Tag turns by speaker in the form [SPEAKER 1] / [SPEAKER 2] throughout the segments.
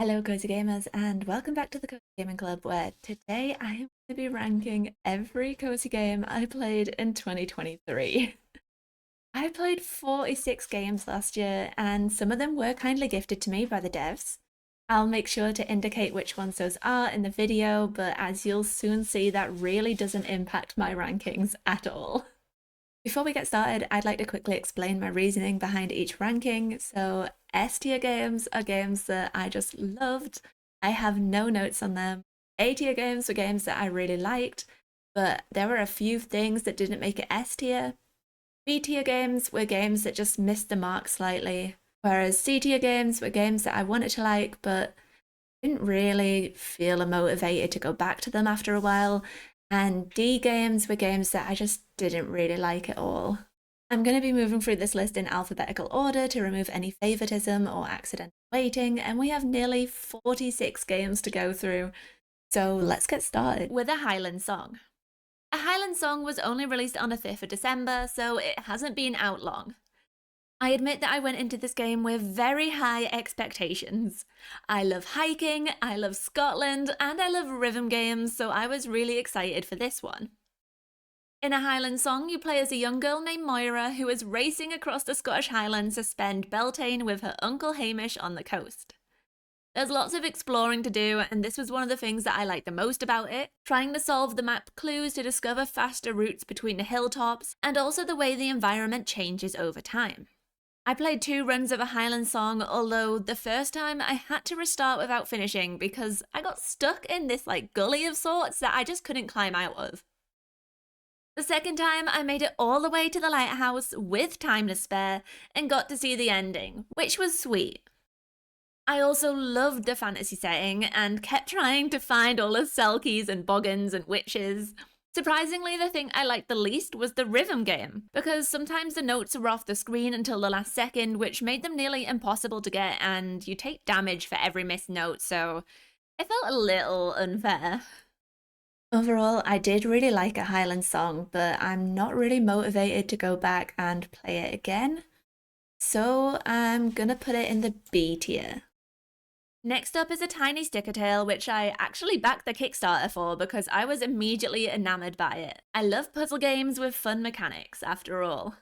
[SPEAKER 1] Hello, Cozy Gamers, and welcome back to the Cozy Gaming Club, where today I am going to be ranking every cozy game I played in 2023. I played 46 games last year, and some of them were kindly gifted to me by the devs. I'll make sure to indicate which ones those are in the video, but as you'll soon see, that really doesn't impact my rankings at all. Before we get started, I'd like to quickly explain my reasoning behind each ranking. So S tier games are games that I just loved. I have no notes on them. A tier games were games that I really liked, but there were a few things that didn't make it S tier. B tier games were games that just missed the mark slightly, whereas C tier games were games that I wanted to like, but didn't really feel motivated to go back to them after a while. And D games were games that I just didn't really like at all. I'm going to be moving through this list in alphabetical order to remove any favoritism or accidental weighting, and we have nearly 46 games to go through, so let's get started with a Highland Song. A Highland Song was only released on the 5th of December, so it hasn't been out long. I admit that I went into this game with very high expectations. I love hiking, I love Scotland, and I love rhythm games, so I was really excited for this one. In A Highland Song, you play as a young girl named Moira who is racing across the Scottish Highlands to spend Beltane with her uncle Hamish on the coast. There's lots of exploring to do, and this was one of the things that I liked the most about it, trying to solve the map clues to discover faster routes between the hilltops, and also the way the environment changes over time. I played 2 runs of A Highland Song, although the first time I had to restart without finishing because I got stuck in this gully of sorts that I just couldn't climb out of. The second time I made it all the way to the lighthouse with time to spare and got to see the ending, which was sweet. I also loved the fantasy setting and kept trying to find all the selkies and boggans and witches. Surprisingly, the thing I liked the least was the rhythm game, because sometimes the notes were off the screen until the last second, which made them nearly impossible to get, and you take damage for every missed note, so it felt a little unfair. Overall, I did really like A Highland Song, but I'm not really motivated to go back and play it again, so I'm gonna put it in the B tier. Next up is a tiny sticker tail, which I actually backed the Kickstarter for because I was immediately enamored by it. I love puzzle games with fun mechanics, after all.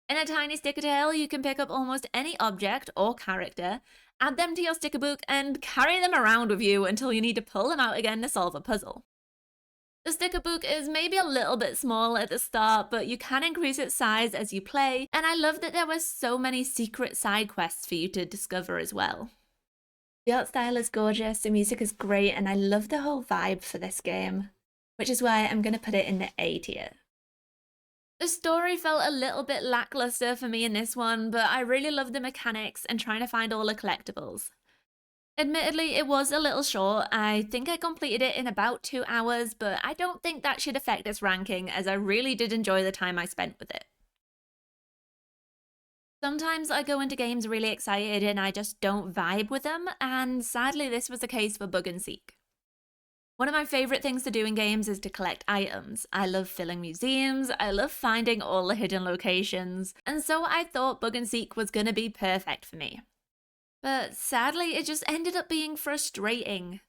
[SPEAKER 1] In a tiny sticker tail, you can pick up almost any object or character, add them to your sticker book, and carry them around with you until you need to pull them out again to solve a puzzle. The sticker book is maybe a little bit small at the start, but you can increase its size as you play, and I love that there were so many secret side quests for you to discover as well. The art style is gorgeous, the music is great, and I love the whole vibe for this game, which is why I'm going to put it in the A tier. The story felt a little bit lackluster for me in this one, but I really loved the mechanics and trying to find all the collectibles. Admittedly, it was a little short. I think I completed it in about 2 hours, but I don't think that should affect its ranking, as I really did enjoy the time I spent with it. Sometimes I go into games really excited and I just don't vibe with them, and sadly this was the case for Bug and Seek. One of my favourite things to do in games is to collect items. I love filling museums, I love finding all the hidden locations, and so I thought Bug and Seek was gonna be perfect for me. But sadly it just ended up being frustrating.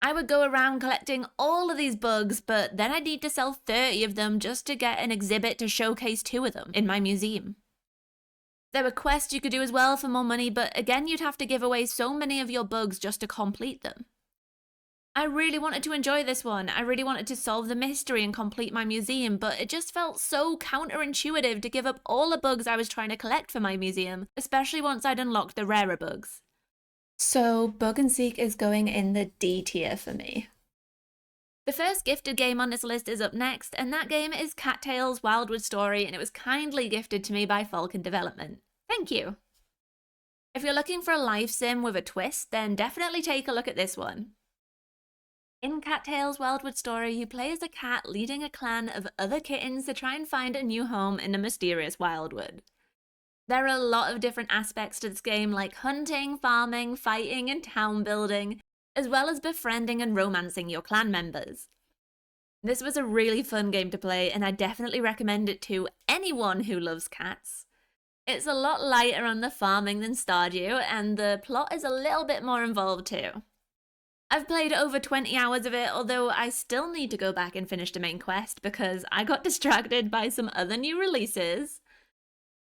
[SPEAKER 1] I would go around collecting all of these bugs, but then I'd need to sell 30 of them just to get an exhibit to showcase 2 of them in my museum. There were quests you could do as well for more money, but again you'd have to give away so many of your bugs just to complete them. I really wanted to enjoy this one, I really wanted to solve the mystery and complete my museum, but it just felt so counterintuitive to give up all the bugs I was trying to collect for my museum, especially once I'd unlocked the rarer bugs. So Bug and Seek is going in the D tier for me. The first gifted game on this list is up next, and that game is Cattails Wildwood Story, and it was kindly gifted to me by Falcon Development. Thank you! If you're looking for a life sim with a twist, then definitely take a look at this one. In Cattails Wildwood Story, you play as a cat leading a clan of other kittens to try and find a new home in the mysterious Wildwood. There are a lot of different aspects to this game, like hunting, farming, fighting, and town building, as well as befriending and romancing your clan members. This was a really fun game to play, and I definitely recommend it to anyone who loves cats. It's a lot lighter on the farming than Stardew, and the plot is a little bit more involved too. I've played over 20 hours of it, although I still need to go back and finish the main quest because I got distracted by some other new releases.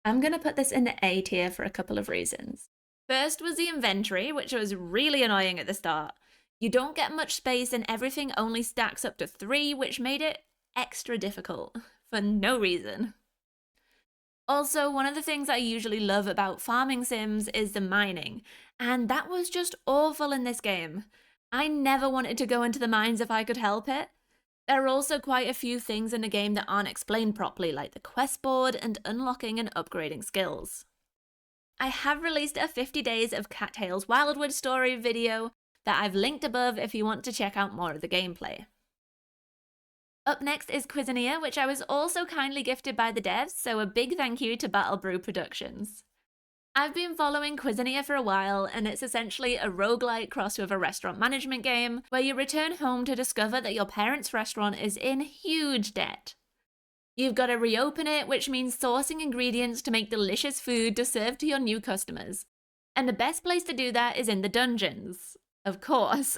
[SPEAKER 1] I'm going to put this in the A tier for a couple of reasons. First was the inventory, which was really annoying at the start. You don't get much space and everything only stacks up to 3, which made it extra difficult for no reason. Also, one of the things I usually love about farming sims is the mining, and that was just awful in this game. I never wanted to go into the mines if I could help it. There are also quite a few things in the game that aren't explained properly, like the quest board and unlocking and upgrading skills. I have released a 50 Days of Cattails Wildwood story video that I've linked above if you want to check out more of the gameplay. Up next is Cuisineer, which I was also kindly gifted by the devs, so a big thank you to Battle Brew Productions. I've been following Cuisineer for a while, and it's essentially a roguelike crossed with a restaurant management game, where you return home to discover that your parents' restaurant is in huge debt. You've got to reopen it, which means sourcing ingredients to make delicious food to serve to your new customers. And the best place to do that is in the dungeons, of course.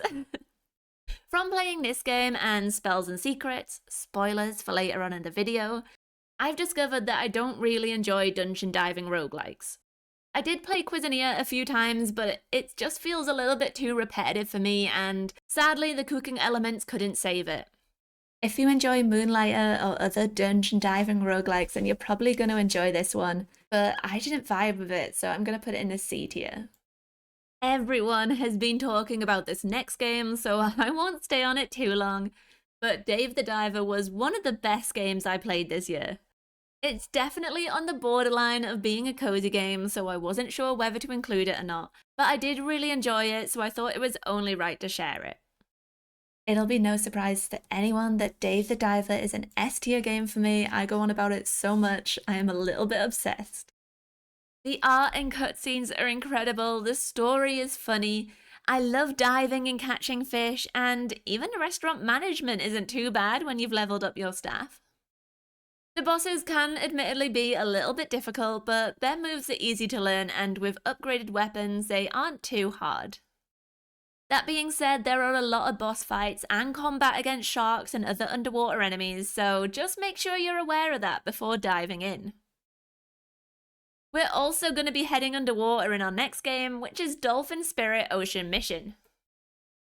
[SPEAKER 1] From playing this game and Spells and Secrets, spoilers for later on in the video, I've discovered that I don't really enjoy dungeon diving roguelikes. I did play Cuisineer a few times, but it just feels a little bit too repetitive for me, and sadly the cooking elements couldn't save it. If you enjoy Moonlight or other dungeon diving roguelikes, then you're probably going to enjoy this one, but I didn't vibe with it, so I'm going to put it in the C tier. Everyone has been talking about this next game, so I won't stay on it too long, but Dave the Diver was one of the best games I played this year. It's definitely on the borderline of being a cozy game, so I wasn't sure whether to include it or not, but I did really enjoy it, so I thought it was only right to share it. It'll be no surprise to anyone that Dave the Diver is an S tier game for me. I go on about it so much, I am a little bit obsessed. The art and cutscenes are incredible, the story is funny, I love diving and catching fish, and even the restaurant management isn't too bad when you've leveled up your staff. The bosses can admittedly be a little bit difficult, but their moves are easy to learn, and with upgraded weapons, they aren't too hard. That being said, there are a lot of boss fights and combat against sharks and other underwater enemies, so just make sure you're aware of that before diving in. We're also going to be heading underwater in our next game, which is Dolphin Spirit Ocean Mission.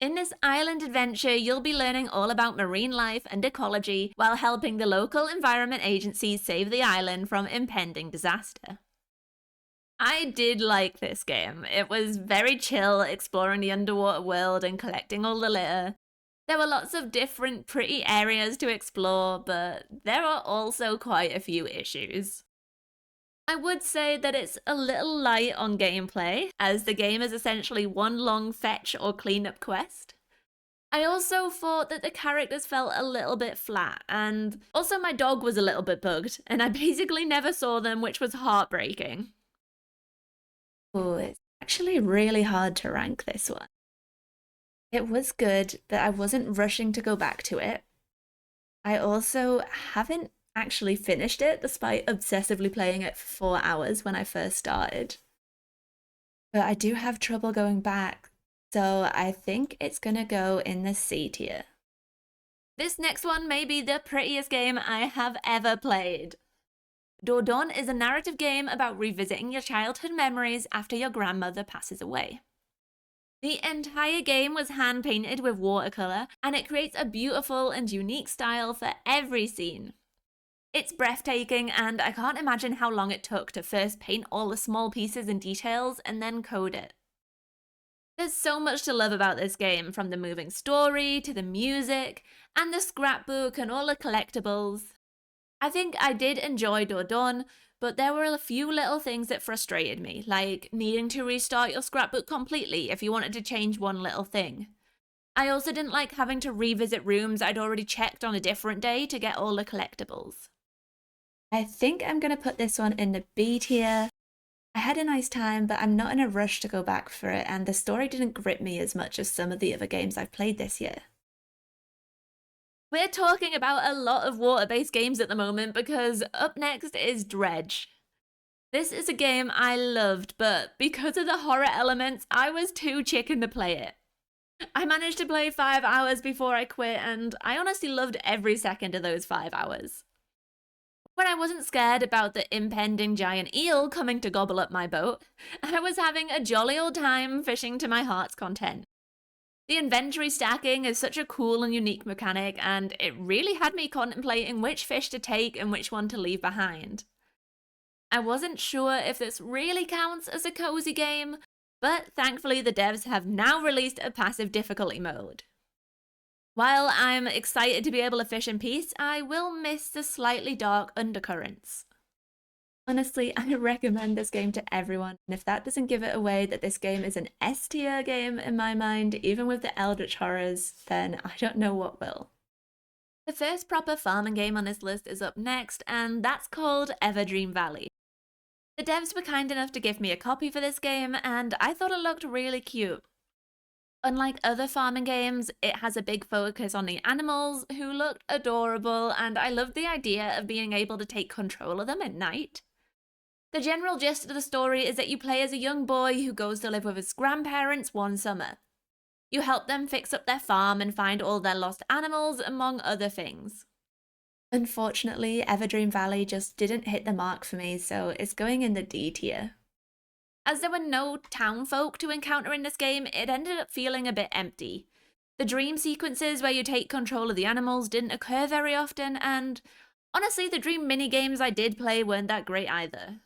[SPEAKER 1] In this island adventure, you'll be learning all about marine life and ecology while helping the local environment agency save the island from impending disaster. I did like this game. It was very chill, exploring the underwater world and collecting all the litter. There were lots of different pretty areas to explore, but there are also quite a few issues. I would say that it's a little light on gameplay, as the game is essentially one long fetch or cleanup quest. I also thought that the characters felt a little bit flat, and also my dog was a little bit bugged, and I basically never saw them, which was heartbreaking. Oh, it's actually really hard to rank this one. It was good, but I wasn't rushing to go back to it. I also haven't actually finished it despite obsessively playing it for 4 hours when I first started. But I do have trouble going back, so I think it's gonna go in the C tier. This next one may be the prettiest game I have ever played. Dordogne is a narrative game about revisiting your childhood memories after your grandmother passes away. The entire game was hand-painted with watercolor, and it creates a beautiful and unique style for every scene. It's breathtaking, and I can't imagine how long it took to first paint all the small pieces and details and then code it. There's so much to love about this game, from the moving story to the music and the scrapbook and all the collectibles. I think I did enjoy Dordogne, but there were a few little things that frustrated me, like needing to restart your scrapbook completely if you wanted to change one little thing. I also didn't like having to revisit rooms I'd already checked on a different day to get all the collectibles. I think I'm going to put this one in the B tier. I had a nice time, but I'm not in a rush to go back for it, and the story didn't grip me as much as some of the other games I've played this year. We're talking about a lot of water-based games at the moment because up next is DREDGE. This is a game I loved, but because of the horror elements, I was too chicken to play it. I managed to play 5 hours before I quit, and I honestly loved every second of those 5 hours. When I wasn't scared about the impending giant eel coming to gobble up my boat, I was having a jolly old time fishing to my heart's content. The inventory stacking is such a cool and unique mechanic, and it really had me contemplating which fish to take and which one to leave behind. I wasn't sure if this really counts as a cozy game, but thankfully the devs have now released a passive difficulty mode. While I'm excited to be able to fish in peace, I will miss the slightly dark undercurrents. Honestly, I recommend this game to everyone, and if that doesn't give it away that this game is an S tier game in my mind, even with the Eldritch horrors, then I don't know what will. The first proper farming game on this list is up next, and that's called Everdream Valley. The devs were kind enough to give me a copy for this game, and I thought it looked really cute. Unlike other farming games, it has a big focus on the animals, who looked adorable, and I loved the idea of being able to take control of them at night. The general gist of the story is that you play as a young boy who goes to live with his grandparents one summer. You help them fix up their farm and find all their lost animals, among other things. Unfortunately, Everdream Valley just didn't hit the mark for me, so it's going in the D tier. As there were no town folk to encounter in this game, it ended up feeling a bit empty. The dream sequences where you take control of the animals didn't occur very often, and honestly, the dream minigames I did play weren't that great either.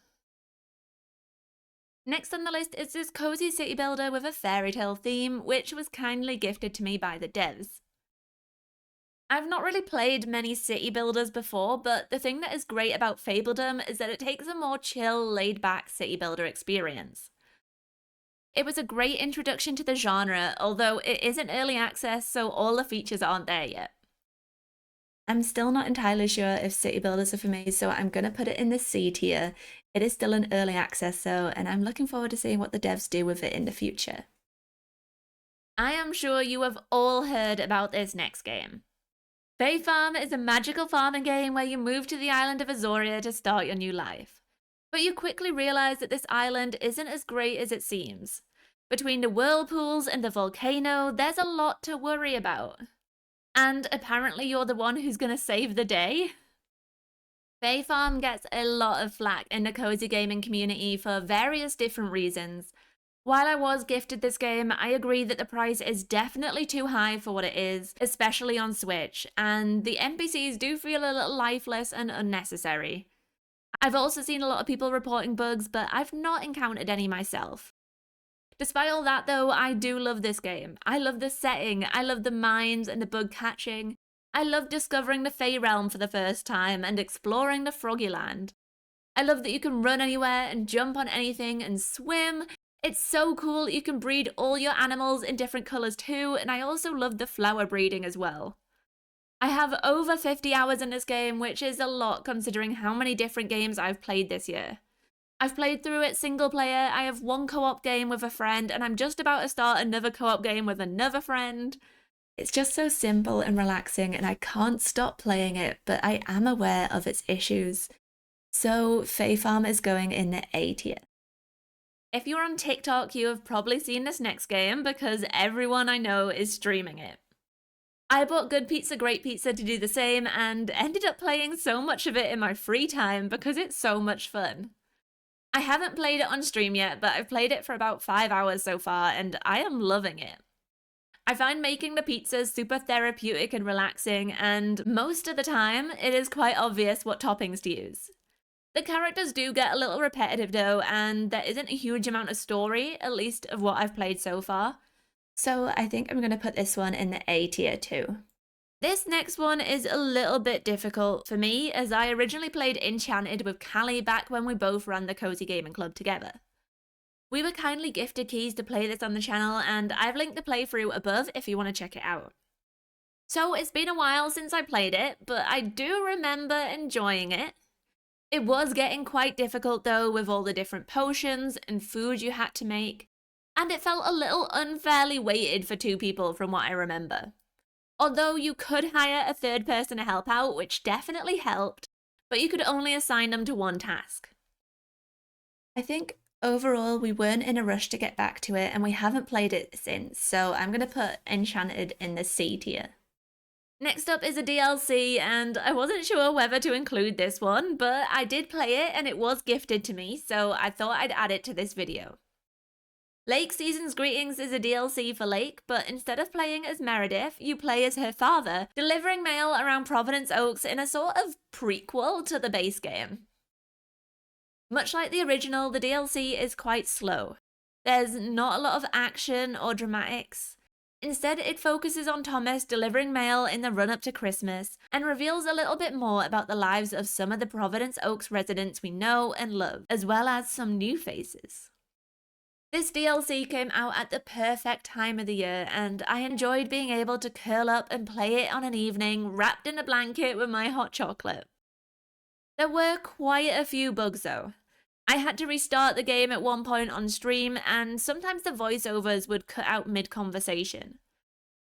[SPEAKER 1] Next on the list is this cozy city builder with a fairy tale theme, which was kindly gifted to me by the devs. I've not really played many city builders before, but the thing that is great about Fabledom is that it takes a more chill, laid-back city builder experience. It was a great introduction to the genre, although it isn't early access, so all the features aren't there yet. I'm still not entirely sure if city builders are for me, so I'm going to put it in the C tier. It is still an early access though, and I'm looking forward to seeing what the devs do with it in the future. I am sure you have all heard about this next game. Fae Farm is a magical farming game where you move to the island of Azoria to start your new life. But you quickly realize that this island isn't as great as it seems. Between the whirlpools and the volcano, there's a lot to worry about. And apparently you're the one who's gonna save the day? Fae Farm gets a lot of flack in the cozy gaming community for various different reasons. While I was gifted this game, I agree that the price is definitely too high for what it is, especially on Switch, and the NPCs do feel a little lifeless and unnecessary. I've also seen a lot of people reporting bugs, but I've not encountered any myself. Despite all that though, I do love this game. I love the setting, I love the mines and the bug catching. I love discovering the Fae realm for the first time and exploring the Froggy Land. I love that you can run anywhere and jump on anything and swim. It's so cool that you can breed all your animals in different colours too, and I also love the flower breeding as well. I have over 50 hours in this game, which is a lot considering how many different games I've played this year. I've played through it single player, I have one co-op game with a friend, and I'm just about to start another co-op game with another friend. It's just so simple and relaxing, and I can't stop playing it, but I am aware of its issues. So Fae Farm is going in the A tier. If you're on TikTok, you have probably seen this next game because everyone I know is streaming it. I bought Good Pizza Great Pizza to do the same and ended up playing so much of it in my free time because it's so much fun. I haven't played it on stream yet, but I've played it for about 5 hours so far and I am loving it. I find making the pizzas super therapeutic and relaxing, and most of the time, it is quite obvious what toppings to use. The characters do get a little repetitive though, and there isn't a huge amount of story, at least of what I've played so far. So I think I'm going to put this one in the A tier too. This next one is a little bit difficult for me, as I originally played Innchanted with Callie back when we both ran the Cozy Gaming Club together. We were kindly gifted keys to play this on the channel, and I've linked the playthrough above if you want to check it out. So it's been a while since I played it, but I do remember enjoying it. It was getting quite difficult though, with all the different potions and food you had to make, and it felt a little unfairly weighted for 2 people from what I remember. Although you could hire a third person to help out, which definitely helped, but you could only assign them to one task. I think overall we weren't in a rush to get back to it and we haven't played it since, so I'm going to put Enchanted in the C tier. Next up is a DLC, and I wasn't sure whether to include this one, but I did play it and it was gifted to me, so I thought I'd add it to this video. Lake Season's Greetings is a DLC for Lake, but instead of playing as Meredith, you play as her father, delivering mail around Providence Oaks in a sort of prequel to the base game. Much like the original, the DLC is quite slow. There's not a lot of action or dramatics. Instead, it focuses on Thomas delivering mail in the run-up to Christmas, and reveals a little bit more about the lives of some of the Providence Oaks residents we know and love, as well as some new faces. This DLC came out at the perfect time of the year, and I enjoyed being able to curl up and play it on an evening, wrapped in a blanket with my hot chocolate. There were quite a few bugs though. I had to restart the game at one point on stream, and sometimes the voiceovers would cut out mid-conversation.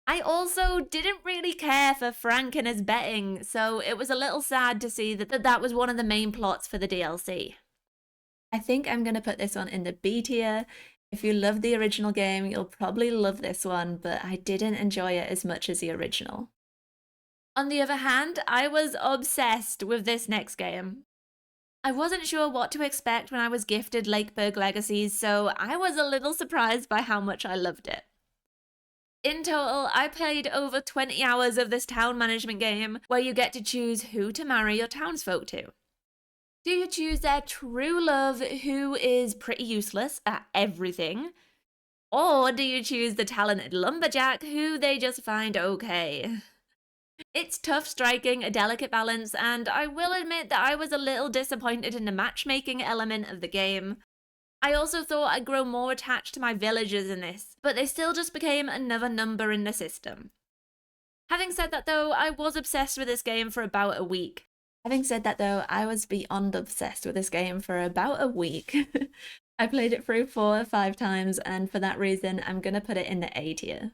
[SPEAKER 1] I also didn't really care for Frank and his betting, so it was a little sad to see that was one of the main plots for the DLC. I think I'm going to put this one in the B tier. If you love the original game, you'll probably love this one, but I didn't enjoy it as much as the original. On the other hand, I was obsessed with this next game. I wasn't sure what to expect when I was gifted Lakeburg Legacies, so I was a little surprised by how much I loved it. In total, I played over 20 hours of this town management game, where you get to choose who to marry your townsfolk to. Do you choose their true love, who is pretty useless at everything? Or do you choose the talented lumberjack, who they just find okay? It's tough striking a delicate balance, and I will admit that I was a little disappointed in the matchmaking element of the game. I also thought I'd grow more attached to my villagers in this, but they still just became another number in the system. Having said that though, I was obsessed with this game for about a week. I was beyond obsessed with this game for about a week. I played it through 4 or 5 times, and for that reason, I'm gonna put it in the A tier.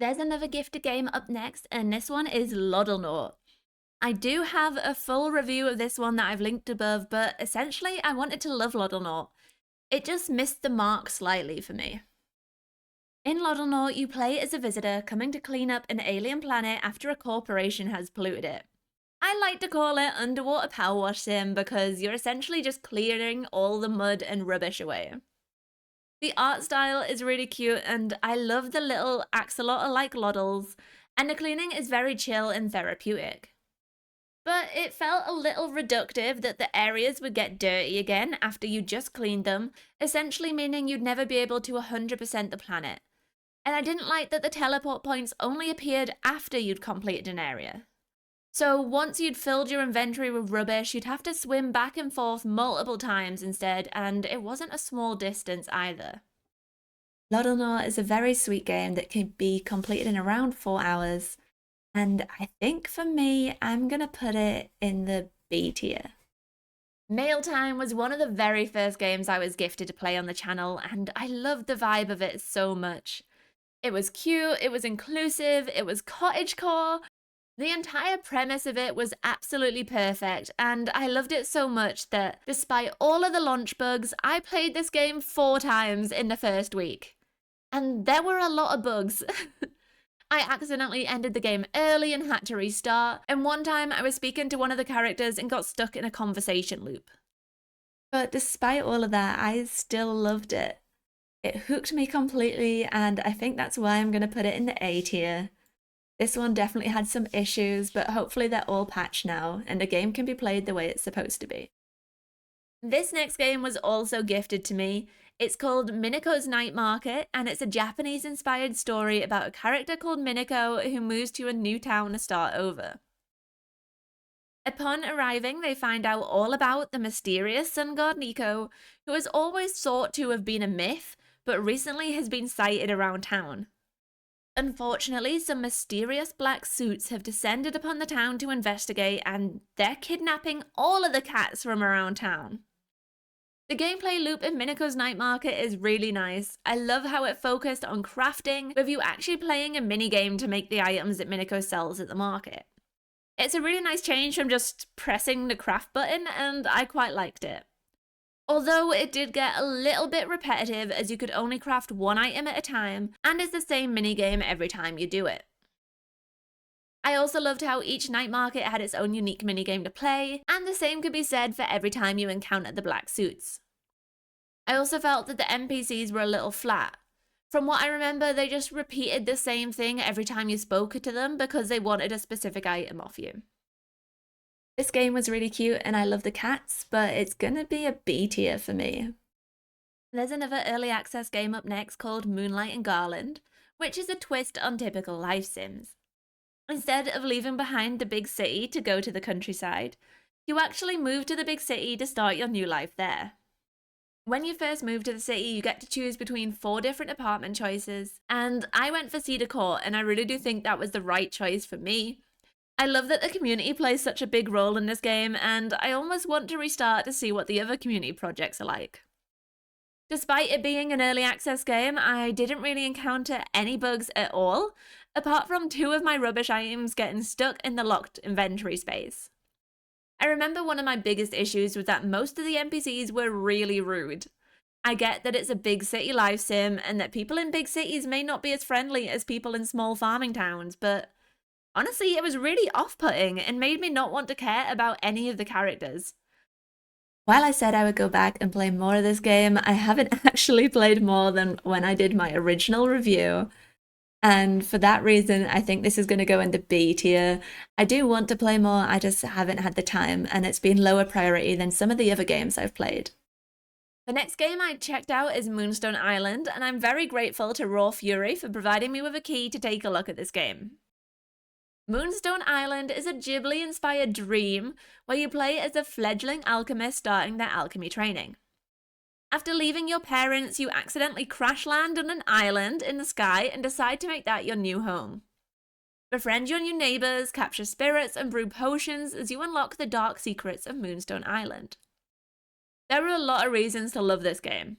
[SPEAKER 1] There's another gifted game up next, and this one is Loddlenaut. I do have a full review of this one that I've linked above, but essentially I wanted to love Loddlenaut. It just missed the mark slightly for me. In Loddlenaut, you play as a visitor coming to clean up an alien planet after a corporation has polluted it. I like to call it underwater Powerwash Sim because you're essentially just clearing all the mud and rubbish away. The art style is really cute, and I love the little axolotl-like Loddles, and the cleaning is very chill and therapeutic. But it felt a little reductive that the areas would get dirty again after you just cleaned them, essentially meaning you'd never be able to 100% the planet. And I didn't like that the teleport points only appeared after you'd completed an area. So once you'd filled your inventory with rubbish, you'd have to swim back and forth multiple times instead, and it wasn't a small distance either. Loddlenaut is a very sweet game that can be completed in around 4 hours, and I think for me, I'm gonna put it in the B tier. Mail Time was one of the very first games I was gifted to play on the channel, and I loved the vibe of it so much. It was cute, it was inclusive, it was cottagecore. The entire premise of it was absolutely perfect, and I loved it so much that despite all of the launch bugs, I played this game 4 times in the first week. And there were a lot of bugs. I accidentally ended the game early and had to restart, and one time I was speaking to one of the characters and got stuck in a conversation loop. But despite all of that, I still loved it. It hooked me completely, and I think that's why I'm going to put it in the A tier. This one definitely had some issues, but hopefully they're all patched now, and the game can be played the way it's supposed to be. This next game was also gifted to me. It's called Mineko's Night Market, and it's a Japanese-inspired story about a character called Mineko who moves to a new town to start over. Upon arriving, they find out all about the mysterious sun god Nico, who has always thought to have been a myth, but recently has been sighted around town. Unfortunately, some mysterious black suits have descended upon the town to investigate, and they're kidnapping all of the cats from around town. The gameplay loop in Mineko's Night Market is really nice. I love how it focused on crafting, with you actually playing a minigame to make the items that Mineko sells at the market. It's a really nice change from just pressing the craft button, and I quite liked it. Although it did get a little bit repetitive as you could only craft one item at a time, and it's the same minigame every time you do it. I also loved how each night market had its own unique minigame to play, and the same could be said for every time you encountered the black suits. I also felt that the NPCs were a little flat. From what I remember, they just repeated the same thing every time you spoke to them because they wanted a specific item off you. This game was really cute and I love the cats, but it's gonna be a B tier for me. There's another early access game up next called Moonlight and Garland, which is a twist on typical life sims. Instead of leaving behind the big city to go to the countryside, you actually move to the big city to start your new life there. When you first move to the city, you get to choose between 4 different apartment choices, and I went for Cedar Court, and I really do think that was the right choice for me. I love that the community plays such a big role in this game, and I almost want to restart to see what the other community projects are like. Despite it being an early access game, I didn't really encounter any bugs at all, apart from 2 of my rubbish items getting stuck in the locked inventory space. I remember one of my biggest issues was that most of the NPCs were really rude. I get that it's a big city life sim and that people in big cities may not be as friendly as people in small farming towns, but honestly, it was really off-putting and made me not want to care about any of the characters. While I said I would go back and play more of this game, I haven't actually played more than when I did my original review. And for that reason, I think this is going to go into B tier. I do want to play more, I just haven't had the time, and it's been lower priority than some of the other games I've played. The next game I checked out is Moonstone Island, and I'm very grateful to Raw Fury for providing me with a key to take a look at this game. Moonstone Island is a Ghibli-inspired dream where you play as a fledgling alchemist starting their alchemy training. After leaving your parents, you accidentally crash land on an island in the sky and decide to make that your new home. Befriend your new neighbors, capture spirits, and brew potions as you unlock the dark secrets of Moonstone Island. There are a lot of reasons to love this game.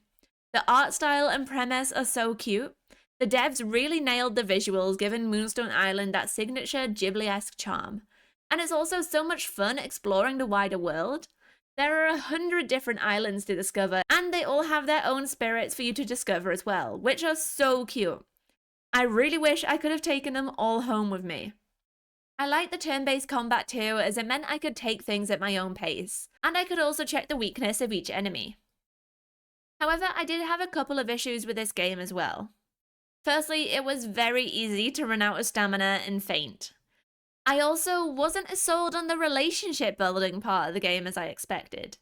[SPEAKER 1] The art style and premise are so cute. The devs really nailed the visuals, giving Moonstone Island that signature Ghibli-esque charm. And it's also so much fun exploring the wider world. There are 100 different islands to discover, and they all have their own spirits for you to discover as well, which are so cute. I really wish I could have taken them all home with me. I like the turn-based combat too, as it meant I could take things at my own pace, and I could also check the weakness of each enemy. However, I did have a couple of issues with this game as well. Firstly, it was very easy to run out of stamina and faint. I also wasn't as sold on the relationship building part of the game as I expected.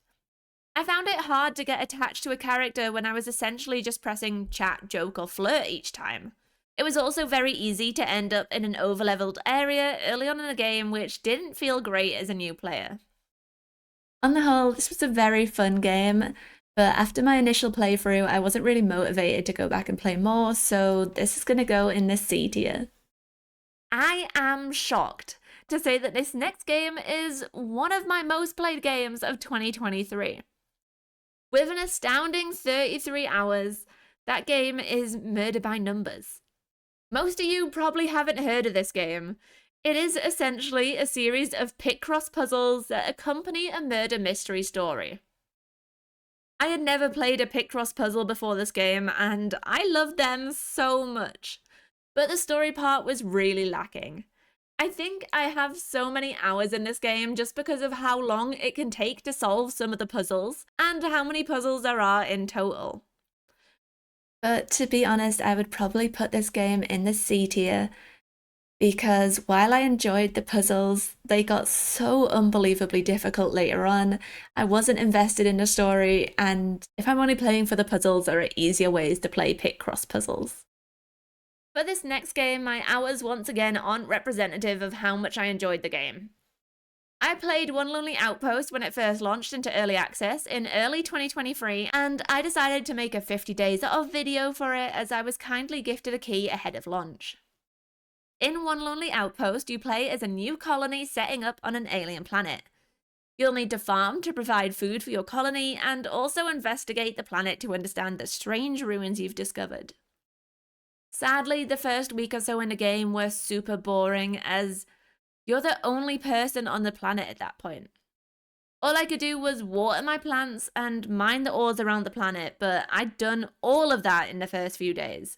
[SPEAKER 1] I found it hard to get attached to a character when I was essentially just pressing chat, joke, or flirt each time. It was also very easy to end up in an overleveled area early on in the game, which didn't feel great as a new player. On the whole, this was a very fun game, but after my initial playthrough, I wasn't really motivated to go back and play more, so this is going to go in the C tier. I am shocked to say that this next game is one of my most played games of 2023. With an astounding 33 hours, that game is Murder by Numbers. Most of you probably haven't heard of this game. It is essentially a series of pick-cross puzzles that accompany a murder mystery story. I had never played a pick-cross puzzle before this game, and I loved them so much. But the story part was really lacking. I think I have so many hours in this game just because of how long it can take to solve some of the puzzles, and how many puzzles there are in total. But to be honest, I would probably put this game in the C tier, because while I enjoyed the puzzles, they got so unbelievably difficult later on. I wasn't invested in the story, and if I'm only playing for the puzzles, there are easier ways to play pick-cross puzzles. For this next game, my hours once again aren't representative of how much I enjoyed the game. I played One Lonely Outpost when it first launched into early access in early 2023, and I decided to make a 50 days of video for it as I was kindly gifted a key ahead of launch. In One Lonely Outpost, you play as a new colony setting up on an alien planet. You'll need to farm to provide food for your colony, and also investigate the planet to understand the strange ruins you've discovered. Sadly, the first week or so in the game were super boring, as you're the only person on the planet at that point. All I could do was water my plants and mine the ores around the planet, but I'd done all of that in the first few days.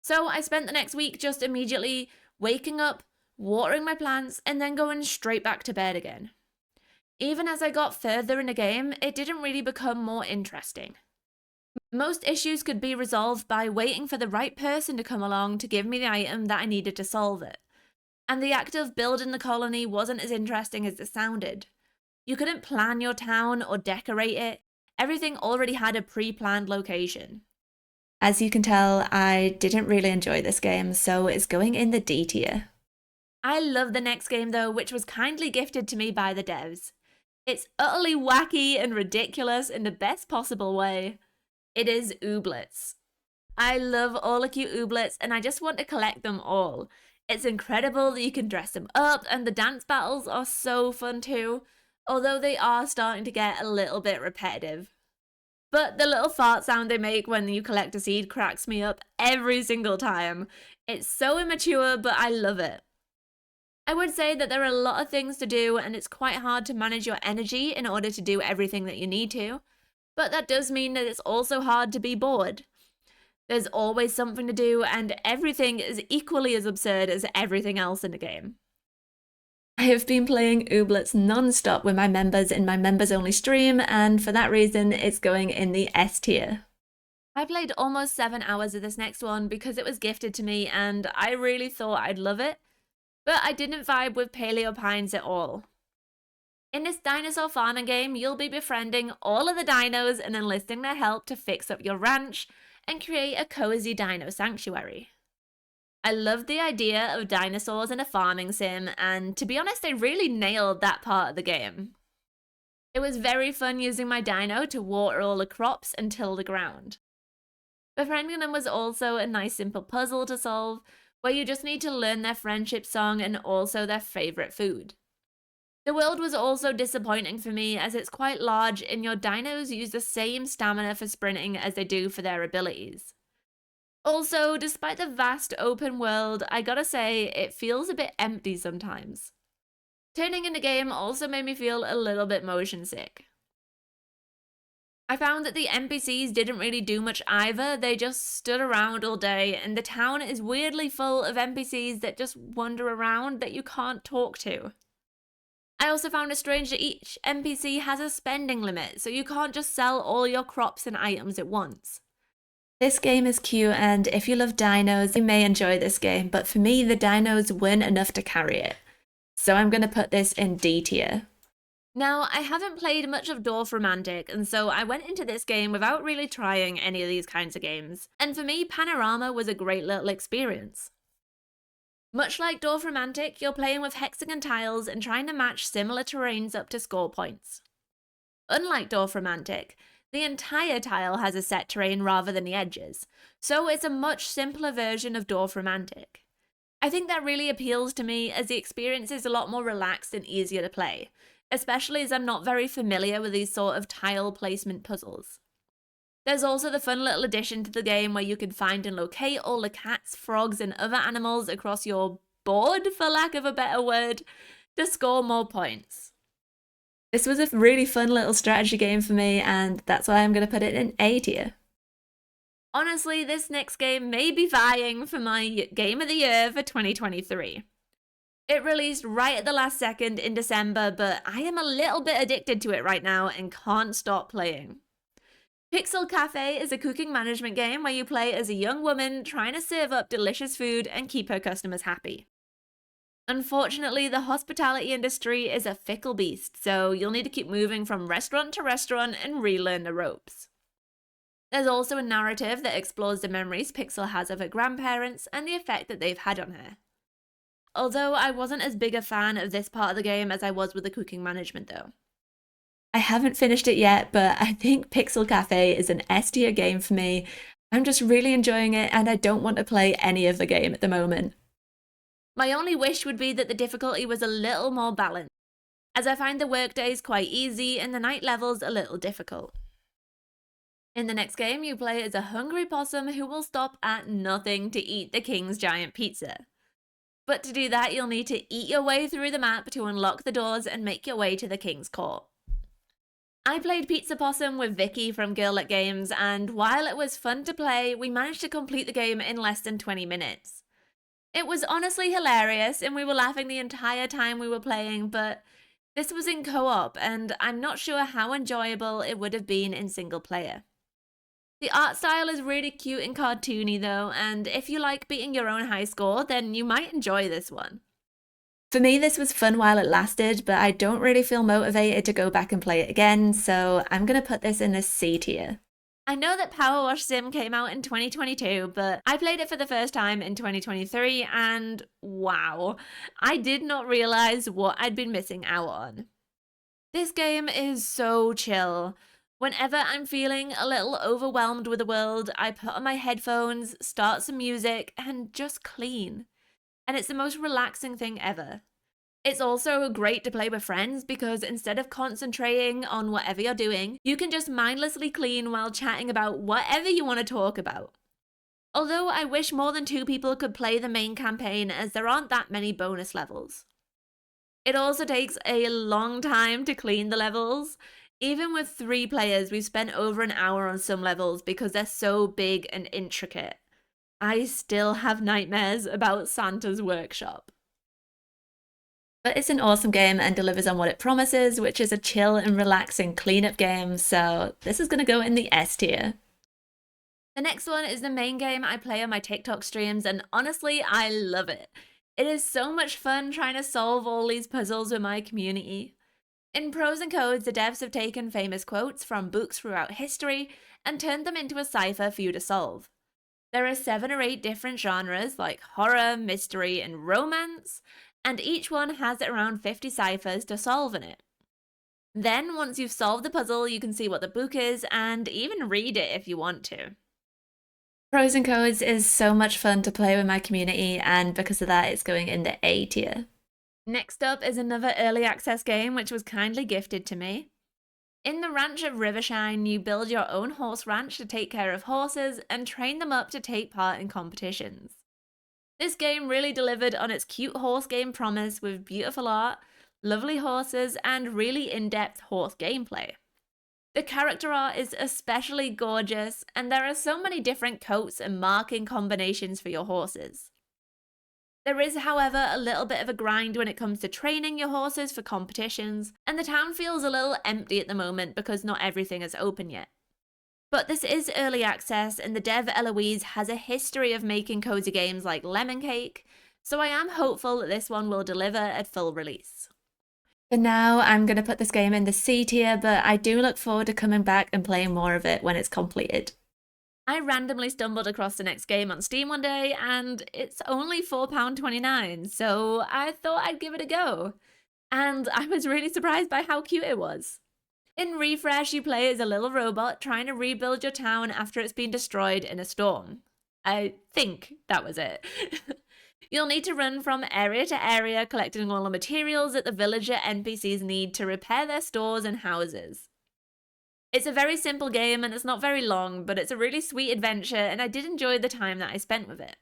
[SPEAKER 1] So I spent the next week just immediately waking up, watering my plants, and then going straight back to bed again. Even as I got further in the game, it didn't really become more interesting. Most issues could be resolved by waiting for the right person to come along to give me the item that I needed to solve it. And the act of building the colony wasn't as interesting as it sounded. You couldn't plan your town or decorate it. Everything already had a pre-planned location. As you can tell, I didn't really enjoy this game, so it's going in the D tier. I love the next game though, which was kindly gifted to me by the devs. It's utterly wacky and ridiculous in the best possible way. It is Ooblets. I love all the cute Ooblets and I just want to collect them all. It's incredible that you can dress them up and the dance battles are so fun too, although they are starting to get a little bit repetitive. But the little fart sound they make when you collect a seed cracks me up every single time. It's so immature, but I love it. I would say that there are a lot of things to do and it's quite hard to manage your energy in order to do everything that you need to. But that does mean that it's also hard to be bored. There's always something to do and everything is equally as absurd as everything else in the game. I have been playing Ooblets non-stop with my members in my members-only stream, and for that reason, it's going in the S tier. I played almost 7 hours of this next one because it was gifted to me, and I really thought I'd love it, but I didn't vibe with Paleo Pines at all. In this dinosaur farming game, you'll be befriending all of the dinos and enlisting their help to fix up your ranch and create a cozy dino sanctuary. I loved the idea of dinosaurs in a farming sim, and to be honest, they really nailed that part of the game. It was very fun using my dino to water all the crops and till the ground. Befriending them was also a nice simple puzzle to solve, where you just need to learn their friendship song and also their favourite food. The world was also disappointing for me as it's quite large and your dinos use the same stamina for sprinting as they do for their abilities. Also, despite the vast open world, I gotta say, it feels a bit empty sometimes. Turning in the game also made me feel a little bit motion sick. I found that the NPCs didn't really do much either, they just stood around all day, and the town is weirdly full of NPCs that just wander around that you can't talk to. I also found it strange that each NPC has a spending limit, so you can't just sell all your crops and items at once. This game is cute, and if you love dinos, you may enjoy this game, but for me, the dinos weren't enough to carry it. So I'm going to put this in D tier. Now, I haven't played much of Dwarf Romantic, and so I went into this game without really trying any of these kinds of games, and for me, Panorama was a great little experience. Much like Dwarf Romantic, you're playing with hexagon tiles and trying to match similar terrains up to score points. Unlike Dwarf Romantic, the entire tile has a set terrain rather than the edges, so it's a much simpler version of Dwarf Romantic. I think that really appeals to me as the experience is a lot more relaxed and easier to play, especially as I'm not very familiar with these sort of tile placement puzzles. There's also the fun little addition to the game where you can find and locate all the cats, frogs and other animals across your board, for lack of a better word, to score more points. This was a really fun little strategy game for me, and that's why I'm going to put it in A tier. Honestly, this next game may be vying for my Game of the Year for 2023. It released right at the last second in December, but I am a little bit addicted to it right now and can't stop playing. Pixel Cafe is a cooking management game where you play as a young woman trying to serve up delicious food and keep her customers happy. Unfortunately, the hospitality industry is a fickle beast, so you'll need to keep moving from restaurant to restaurant and relearn the ropes. There's also a narrative that explores the memories Pixel has of her grandparents and the effect that they've had on her. Although I wasn't as big a fan of this part of the game as I was with the cooking management though. I haven't finished it yet, but I think Pixel Cafe is an S tier game for me. I'm just really enjoying it and I don't want to play any of the game at the moment. My only wish would be that the difficulty was a little more balanced, as I find the workdays quite easy and the night levels a little difficult. In the next game, you play as a hungry possum who will stop at nothing to eat the king's giant pizza. But to do that, you'll need to eat your way through the map to unlock the doors and make your way to the king's court. I played Pizza Possum with Vicky from Girl at Games, and while it was fun to play, we managed to complete the game in less than 20 minutes. It was honestly hilarious, and we were laughing the entire time we were playing, but this was in co-op, and I'm not sure how enjoyable it would have been in single player. The art style is really cute and cartoony though, and if you like beating your own high score, then you might enjoy this one. For me, this was fun while it lasted, but I don't really feel motivated to go back and play it again, so I'm gonna put this in the C tier. I know that Powerwash Sim came out in 2022, but I played it for the first time in 2023, and wow, I did not realize what I'd been missing out on. This game is so chill. Whenever I'm feeling a little overwhelmed with the world, I put on my headphones, start some music, and just clean. And it's the most relaxing thing ever. It's also great to play with friends because instead of concentrating on whatever you're doing, you can just mindlessly clean while chatting about whatever you want to talk about. Although I wish more than 2 people could play the main campaign as there aren't that many bonus levels. It also takes a long time to clean the levels. Even with 3 players, we've spent over an hour on some levels because they're so big and intricate. I still have nightmares about Santa's workshop. But it's an awesome game and delivers on what it promises, which is a chill and relaxing cleanup game, so this is going to go in the S tier. The next one is the main game I play on my TikTok streams, and honestly, I love it. It is so much fun trying to solve all these puzzles with my community. In Prose Codes, the devs have taken famous quotes from books throughout history and turned them into a cipher for you to solve. There are 7 or 8 different genres like horror, mystery, and romance, and each one has around 50 ciphers to solve in it. Then, once you've solved the puzzle, you can see what the book is and even read it if you want to. Prose Codes is so much fun to play with my community, and because of that, it's going in the A tier. Next up is another early access game which was kindly gifted to me. In the ranch of Rivershine, you build your own horse ranch to take care of horses and train them up to take part in competitions. This game really delivered on its cute horse game promise with beautiful art, lovely horses, and really in-depth horse gameplay. The character art is especially gorgeous, and there are so many different coats and marking combinations for your horses. There is, however, a little bit of a grind when it comes to training your horses for competitions, and the town feels a little empty at the moment because not everything is open yet. But this is early access, and the dev Eloise has a history of making cozy games like Lemon Cake, so I am hopeful that this one will deliver at full release. For now, I'm going to put this game in the C tier, but I do look forward to coming back and playing more of it when it's completed. I randomly stumbled across the next game on Steam one day, and it's only £4.29, so I thought I'd give it a go. And I was really surprised by how cute it was. In Refresh, you play as a little robot trying to rebuild your town after it's been destroyed in a storm. I think that was it. You'll need to run from area to area collecting all the materials that the villager NPCs need to repair their stores and houses. It's a very simple game and it's not very long, but it's a really sweet adventure and I did enjoy the time that I spent with it.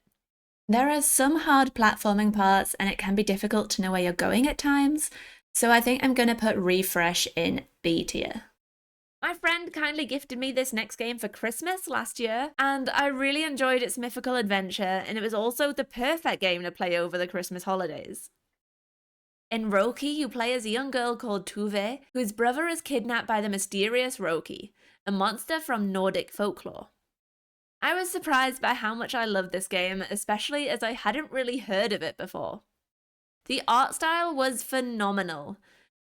[SPEAKER 1] There are some hard platforming parts and it can be difficult to know where you're going at times, so I think I'm going to put Refresh in B tier. My friend kindly gifted me this next game for Christmas last year, and I really enjoyed its mythical adventure, and it was also the perfect game to play over the Christmas holidays. In Röki, you play as a young girl called Tuve, whose brother is kidnapped by the mysterious Röki, a monster from Nordic folklore. I was surprised by how much I loved this game, especially as I hadn't really heard of it before. The art style was phenomenal.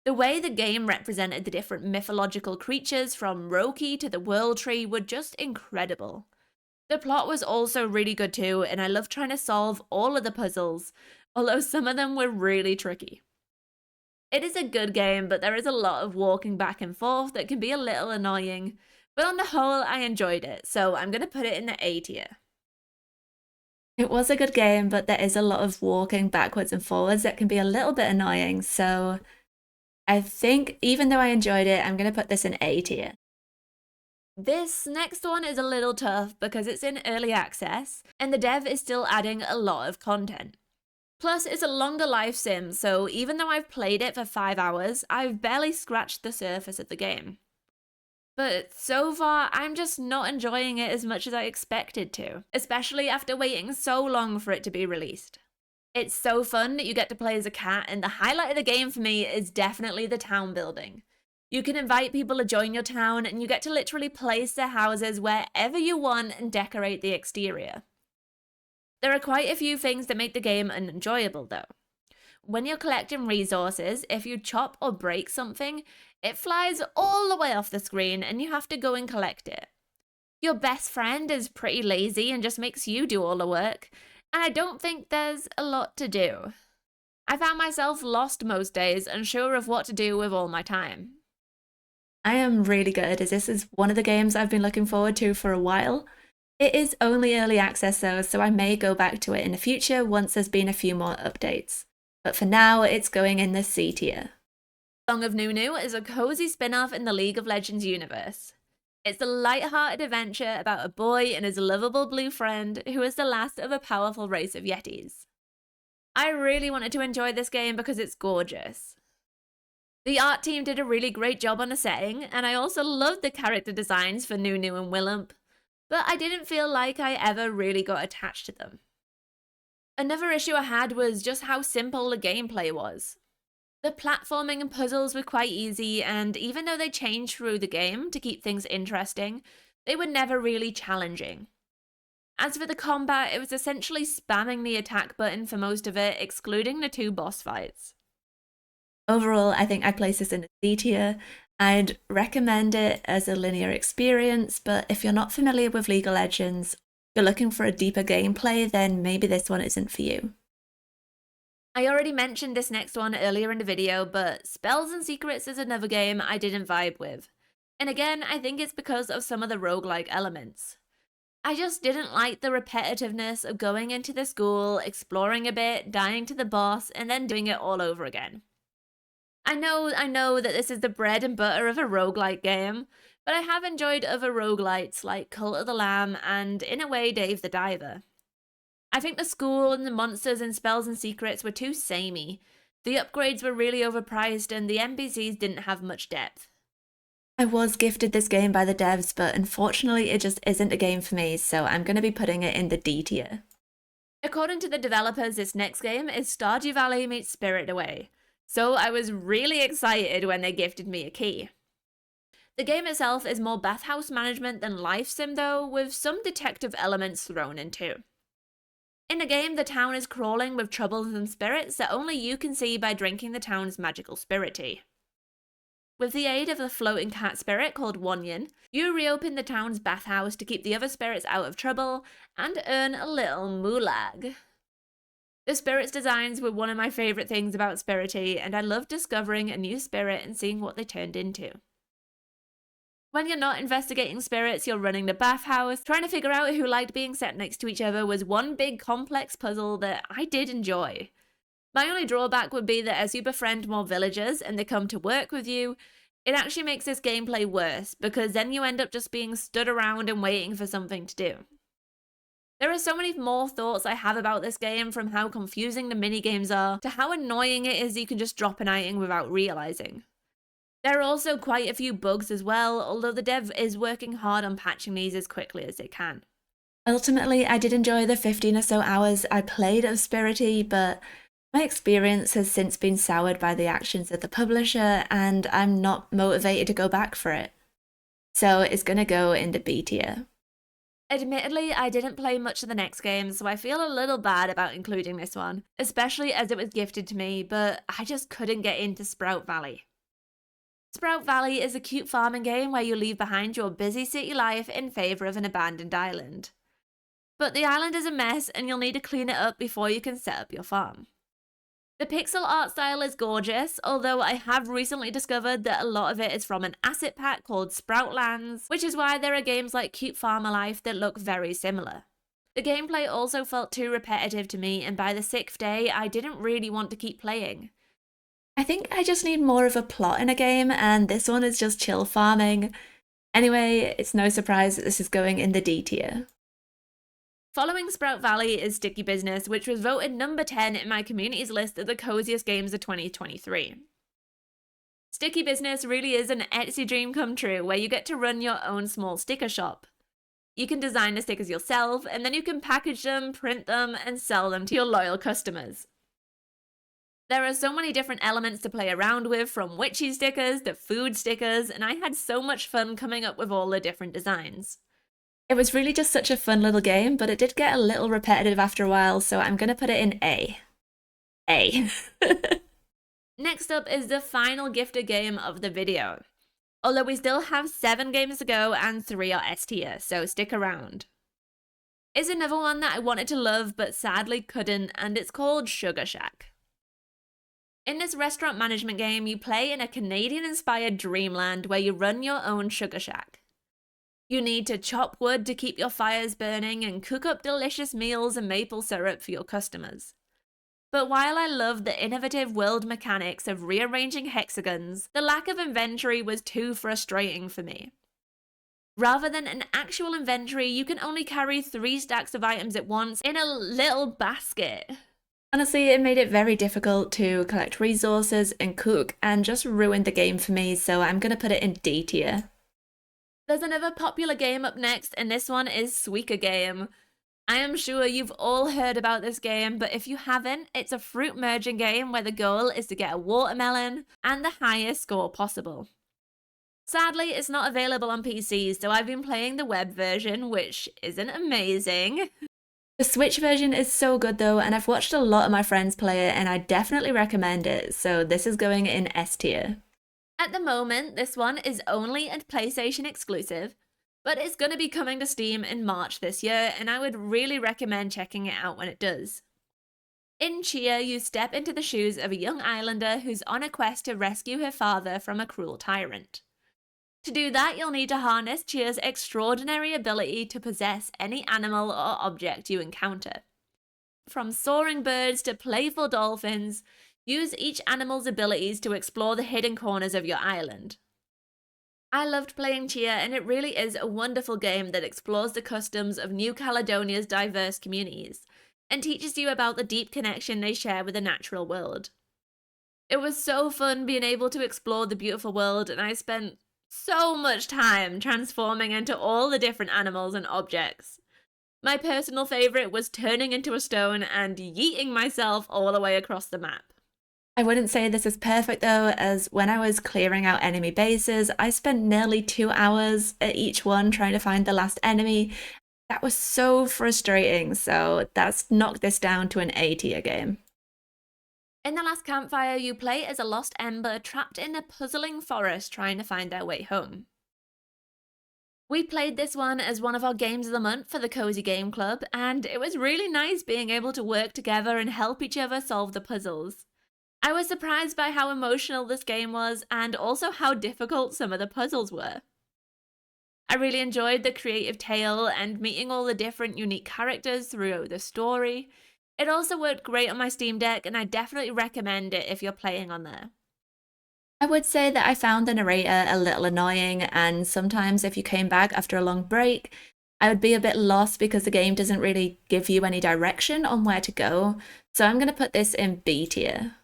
[SPEAKER 1] The way the game represented the different mythological creatures from Röki to the World Tree were just incredible. The plot was also really good too, and I loved trying to solve all of the puzzles, although some of them were really tricky. It is a good game, but there is a lot of walking back and forth that can be a little annoying, but on the whole I enjoyed it, so I'm going to put it in the A tier. It was a good game, but there is a lot of walking backwards and forwards that can be a little bit annoying, so I think even though I enjoyed it, I'm going to put this in A tier. This next one is a little tough because it's in early access, and the dev is still adding a lot of content. Plus, it's a longer life sim, so even though I've played it for 5 hours, I've barely scratched the surface of the game. But so far, I'm just not enjoying it as much as I expected to, especially after waiting so long for it to be released. It's so fun that you get to play as a cat, and the highlight of the game for me is definitely the town building. You can invite people to join your town, and you get to literally place their houses wherever you want and decorate the exterior. There are quite a few things that make the game unenjoyable though. When you're collecting resources, if you chop or break something, it flies all the way off the screen and you have to go and collect it. Your best friend is pretty lazy and just makes you do all the work, and I don't think there's a lot to do. I found myself lost most days, unsure of what to do with all my time. I am really good, as this is one of the games I've been looking forward to for a while. It is only early access though, so I may go back to it in the future once there's been a few more updates. But for now, it's going in the C tier. Song of Nunu is a cozy spin-off in the League of Legends universe. It's a light-hearted adventure about a boy and his lovable blue friend who is the last of a powerful race of Yetis. I really wanted to enjoy this game because it's gorgeous. The art team did a really great job on the setting, and I also loved the character designs for Nunu and Willump, but I didn't feel like I ever really got attached to them. Another issue I had was just how simple the gameplay was. The platforming and puzzles were quite easy, and even though they changed through the game to keep things interesting, they were never really challenging. As for the combat, it was essentially spamming the attack button for most of it, excluding the 2 boss fights. Overall, I think I'd place this in the C tier. I'd recommend it as a linear experience, but if you're not familiar with League of Legends, you're looking for a deeper gameplay, then maybe this one isn't for you. I already mentioned this next one earlier in the video, but Spells and Secrets is another game I didn't vibe with. And again, I think it's because of some of the roguelike elements. I just didn't like the repetitiveness of going into the school, exploring a bit, dying to the boss, and then doing it all over again. I know that this is the bread and butter of a roguelike game, but I have enjoyed other roguelites like Cult of the Lamb and, in a way, Dave the Diver. I think the school and the monsters in Spells and Secrets were too samey. The upgrades were really overpriced and the NPCs didn't have much depth. I was gifted this game by the devs, but unfortunately it just isn't a game for me, so I'm going to be putting it in the D tier. According to the developers, this next game is Stardew Valley meets Spirited Away, so I was really excited when they gifted me a key. The game itself is more bathhouse management than life sim though, with some detective elements thrown in too. In the game, the town is crawling with troublesome spirits that only you can see by drinking the town's magical spirit tea. With the aid of a floating cat spirit called Wanyan, you reopen the town's bathhouse to keep the other spirits out of trouble and earn a little moolah. The spirits' designs were one of my favourite things about Spirittea, and I loved discovering a new spirit and seeing what they turned into. When you're not investigating spirits, you're running the bathhouse. Trying to figure out who liked being set next to each other was one big complex puzzle that I did enjoy. My only drawback would be that as you befriend more villagers and they come to work with you, it actually makes this gameplay worse, because then you end up just being stood around and waiting for something to do. There are so many more thoughts I have about this game, from how confusing the minigames are to how annoying it is that you can just drop an item without realizing. There are also quite a few bugs as well, although the dev is working hard on patching these as quickly as they can. Ultimately, I did enjoy the 15 or so hours I played of Spirittea, but my experience has since been soured by the actions of the publisher, and I'm not motivated to go back for it. So it's gonna go in the B tier. Admittedly, I didn't play much of the next game, so I feel a little bad about including this one, especially as it was gifted to me, but I just couldn't get into Sprout Valley. Sprout Valley is a cute farming game where you leave behind your busy city life in favour of an abandoned island. But the island is a mess and you'll need to clean it up before you can set up your farm. The pixel art style is gorgeous, although I have recently discovered that a lot of it is from an asset pack called Sproutlands, which is why there are games like Cute Farmer Life that look very similar. The gameplay also felt too repetitive to me, and by the 6th day I didn't really want to keep playing. I think I just need more of a plot in a game, and this one is just chill farming. Anyway, it's no surprise that this is going in the D tier. Following Sprout Valley is Sticky Business, which was voted number 10 in my community's list of the coziest games of 2023. Sticky Business really is an Etsy dream come true where you get to run your own small sticker shop. You can design the stickers yourself, and then you can package them, print them, and sell them to your loyal customers. There are so many different elements to play around with, from witchy stickers to food stickers, and I had so much fun coming up with all the different designs. It was really just such a fun little game, but it did get a little repetitive after a while, so I'm going to put it in A. A. Next up is the final gifted game of the video. Although we still have 7 games to go and 3 are S tier, so stick around. It's another one that I wanted to love but sadly couldn't, and it's called Sugar Shack. In this restaurant management game, you play in a Canadian-inspired dreamland where you run your own sugar shack. You need to chop wood to keep your fires burning and cook up delicious meals and maple syrup for your customers. But while I loved the innovative world mechanics of rearranging hexagons, the lack of inventory was too frustrating for me. Rather than an actual inventory, you can only carry 3 stacks of items at once in a little basket. Honestly, it made it very difficult to collect resources and cook and just ruined the game for me, so I'm going to put it in D tier. There's another popular game up next, and this one is Suika Game. I am sure you've all heard about this game, but if you haven't, it's a fruit merging game where the goal is to get a watermelon and the highest score possible. Sadly, it's not available on PC, so I've been playing the web version, which isn't amazing. The Switch version is so good though, and I've watched a lot of my friends play it, and I definitely recommend it, so this is going in S tier. At the moment, this one is only a PlayStation exclusive, but it's going to be coming to Steam in March this year, and I would really recommend checking it out when it does. In Chia, you step into the shoes of a young islander who's on a quest to rescue her father from a cruel tyrant. To do that, you'll need to harness Chia's extraordinary ability to possess any animal or object you encounter. From soaring birds to playful dolphins, use each animal's abilities to explore the hidden corners of your island. I loved playing Chia, and it really is a wonderful game that explores the customs of New Caledonia's diverse communities and teaches you about the deep connection they share with the natural world. It was so fun being able to explore the beautiful world, and I spent so much time transforming into all the different animals and objects. My personal favourite was turning into a stone and yeeting myself all the way across the map. I wouldn't say this is perfect though, as when I was clearing out enemy bases, I spent nearly 2 hours at each one trying to find the last enemy. That was so frustrating, so that's knocked this down to an A tier game. In The Last Campfire, you play as a lost ember trapped in a puzzling forest trying to find their way home. We played this one as one of our games of the month for the Cozy Game Club, and it was really nice being able to work together and help each other solve the puzzles. I was surprised by how emotional this game was, and also how difficult some of the puzzles were. I really enjoyed the creative tale and meeting all the different unique characters throughout the story. It also worked great on my Steam Deck, and I definitely recommend it if you're playing on there. I would say that I found the narrator a little annoying, and sometimes if you came back after a long break, I would be a bit lost because the game doesn't really give you any direction on where to go, so I'm going to put this in B tier.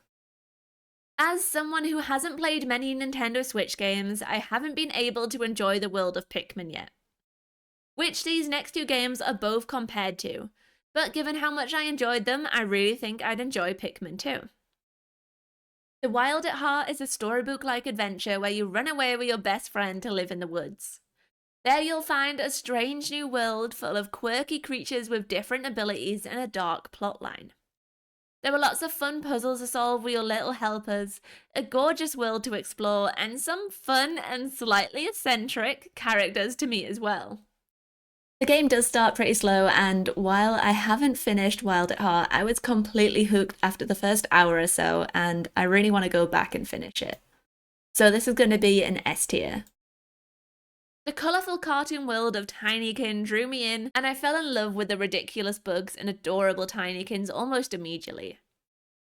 [SPEAKER 1] As someone who hasn't played many Nintendo Switch games, I haven't been able to enjoy the world of Pikmin yet, which these next 2 games are both compared to. But given how much I enjoyed them, I really think I'd enjoy Pikmin too. The Wild at Heart is a storybook-like adventure where you run away with your best friend to live in the woods. There you'll find a strange new world full of quirky creatures with different abilities and a dark plotline. There were lots of fun puzzles to solve with your little helpers, a gorgeous world to explore, and some fun and slightly eccentric characters to meet as well. The game does start pretty slow, and while I haven't finished Wild at Heart, I was completely hooked after the first hour or so, and I really want to go back and finish it. So this is going to be an S tier. The colourful cartoon world of Tinykin drew me in, and I fell in love with the ridiculous bugs and adorable Tinykins almost immediately.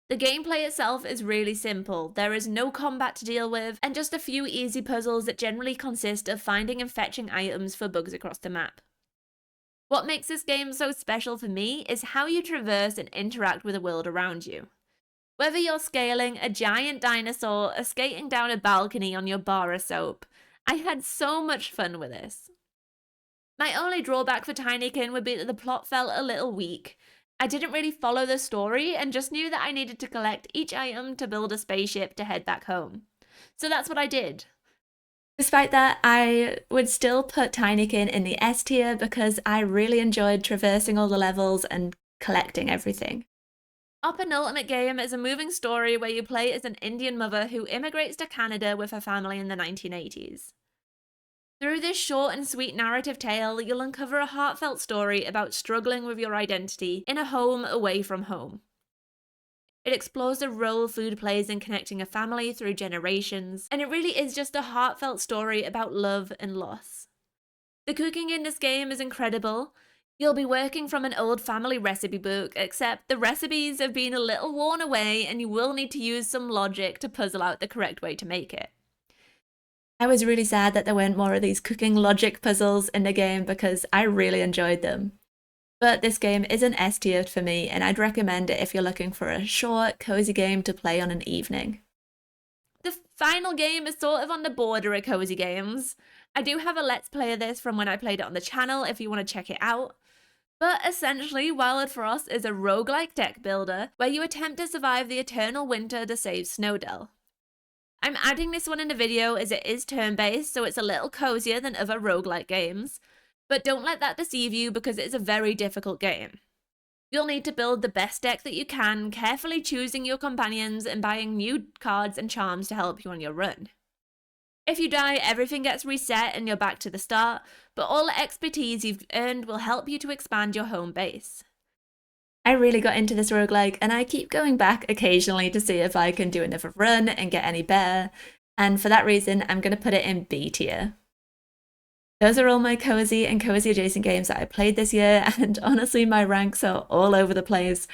[SPEAKER 1] The gameplay itself is really simple. There is no combat to deal with, and just a few easy puzzles that generally consist of finding and fetching items for bugs across the map. What makes this game so special for me is how you traverse and interact with the world around you. Whether you're scaling a giant dinosaur or skating down a balcony on your bar of soap, I had so much fun with this. My only drawback for Tinykin would be that the plot felt a little weak. I didn't really follow the story and just knew that I needed to collect each item to build a spaceship to head back home. So that's what I did. Despite that, I would still put Tinykin in the S tier because I really enjoyed traversing all the levels and collecting everything. Our penultimate game is a moving story where you play as an Indian mother who immigrates to Canada with her family in the 1980s. Through this short and sweet narrative tale, you'll uncover a heartfelt story about struggling with your identity in a home away from home. It explores the role food plays in connecting a family through generations, and it really is just a heartfelt story about love and loss. The cooking in this game is incredible. You'll be working from an old family recipe book, except the recipes have been a little worn away and you will need to use some logic to puzzle out the correct way to make it. I was really sad that there weren't more of these cooking logic puzzles in the game because I really enjoyed them. But this game is an S tier for me, and I'd recommend it if you're looking for a short, cozy game to play on an evening. The final game is sort of on the border of cozy games. I do have a Let's Play of this from when I played it on the channel if you want to check it out. But essentially, Wild Frost is a roguelike deck builder where you attempt to survive the eternal winter to save Snowdell. I'm adding this one in the video as it is turn-based, so it's a little cozier than other roguelike games. But don't let that deceive you because it's a very difficult game. You'll need to build the best deck that you can, carefully choosing your companions and buying new cards and charms to help you on your run. If you die, everything gets reset and you're back to the start, but all the expertise you've earned will help you to expand your home base. I really got into this roguelike and I keep going back occasionally to see if I can do another run and get any better, and for that reason I'm going to put it in B tier. Those are all my cozy and cozy adjacent games that I played this year, and honestly my ranks are all over the place.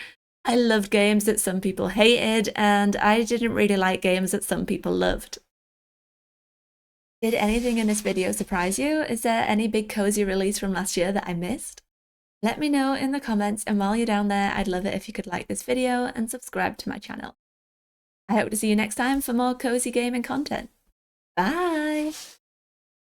[SPEAKER 1] I loved games that some people hated, and I didn't really like games that some people loved. Did anything in this video surprise you? Is there any big cozy release from last year that I missed? Let me know in the comments, and while you're down there, I'd love it if you could like this video and subscribe to my channel. I hope to see you next time for more cozy gaming content. Bye!